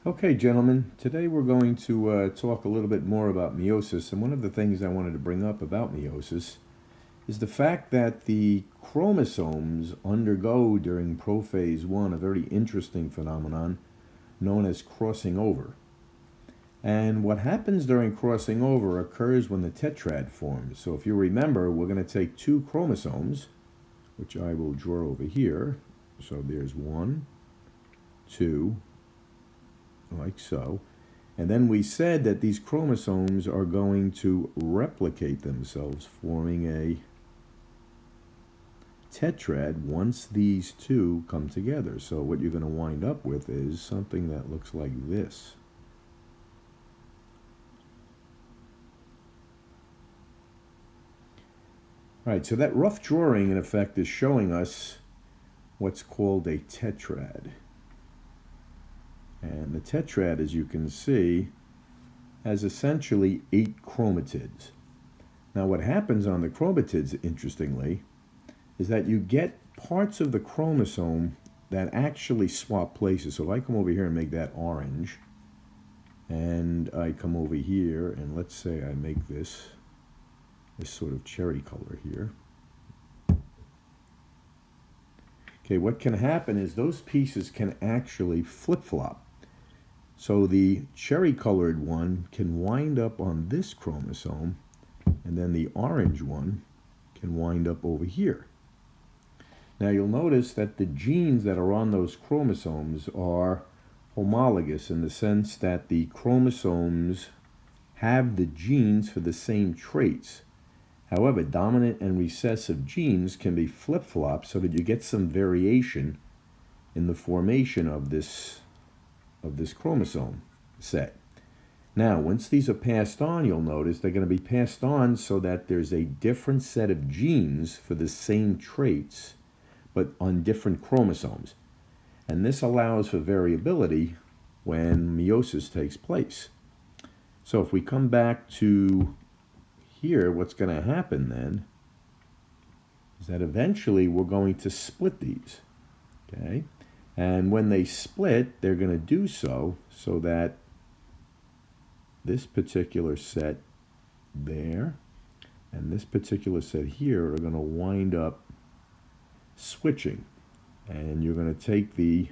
Okay, gentlemen, today we're going to talk a little bit more about meiosis. And one of the things I wanted to bring up about meiosis is the fact that the chromosomes undergo during prophase 1 a very interesting phenomenon known as crossing over. And what happens during crossing over occurs when the tetrad forms. So if you remember, we're going to take two chromosomes, which I will draw over here. So there's 1, 2, like so. And then we said that these chromosomes are going to replicate themselves, forming a tetrad once these two come together. So what you're going to wind up with is something that looks like this. All right, so that rough drawing, in effect, is showing us what's called a tetrad. And the tetrad, as you can see, has essentially 8 chromatids. Now what happens on the chromatids, interestingly, is that you get parts of the chromosome that actually swap places. So if I come over here and make that orange, and I come over here and let's say I make this sort of cherry color here. Okay, what can happen is those pieces can actually flip-flop. So the cherry-colored one can wind up on this chromosome, and then the orange one can wind up over here. Now you'll notice that the genes that are on those chromosomes are homologous in the sense that the chromosomes have the genes for the same traits. However, dominant and recessive genes can be flip-flopped so that you get some variation in the formation of this chromosome set. Now, once these are passed on, you'll notice they're going to be passed on so that there's a different set of genes for the same traits, but on different chromosomes. And this allows for variability when meiosis takes place. So if we come back to here, what's going to happen then is that eventually we're going to split these, okay? And when they split, they're going to do so that this particular set there and this particular set here are going to wind up switching. And you're going to take the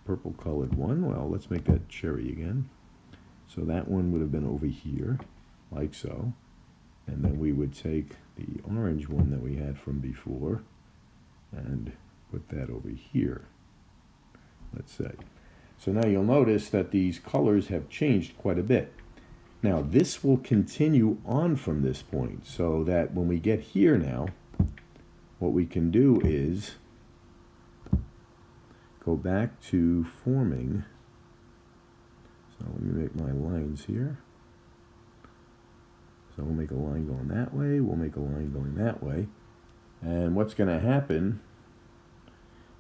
purple colored one. Well, let's make that cherry again. So that one would have been over here, like so. And then we would take the orange one that we had from before and put that over here, let's say. So now you'll notice that these colors have changed quite a bit. Now this will continue on from this point, so that when we get here now, what we can do is go back to forming. So let me make my lines here. So we'll make a line going that way, we'll make a line going that way. And what's going to happen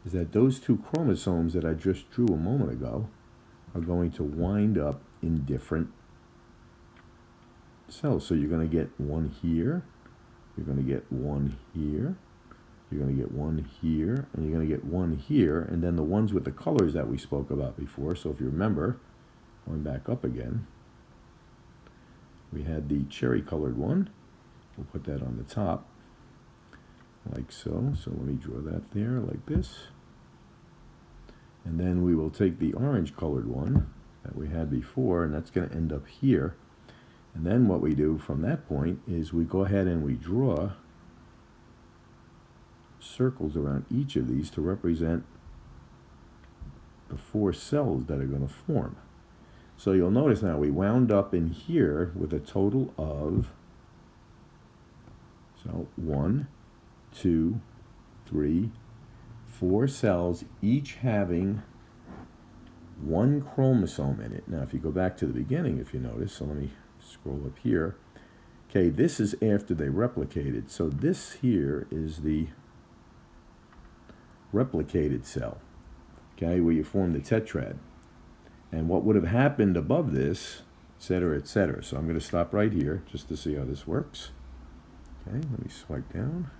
is that those two chromosomes that I just drew a moment ago are going to wind up in different cells. So you're going to get one here, you're going to get one here, you're going to get one here, and you're going to get one here, and then the ones with the colors that we spoke about before. So if you remember, going back up again, we had the cherry colored one. We'll put that on the top, like so. So let me draw that there like this. And then we will take the orange colored one that we had before, and that's going to end up here. And then what we do from that point is we go ahead and we draw circles around each of these to represent the 4 cells that are going to form. So you'll notice now we wound up in here with a total of 1, 2, 3, 4 cells, each having 1 chromosome in it. Now if you go back to the beginning, if you notice, so let me scroll up here. Okay, this is after they replicated. So this here is the replicated cell, okay, where you form the tetrad. And what would have happened above this, etc., etc. So I'm going to stop right here just to see how this works. Okay, let me swipe down.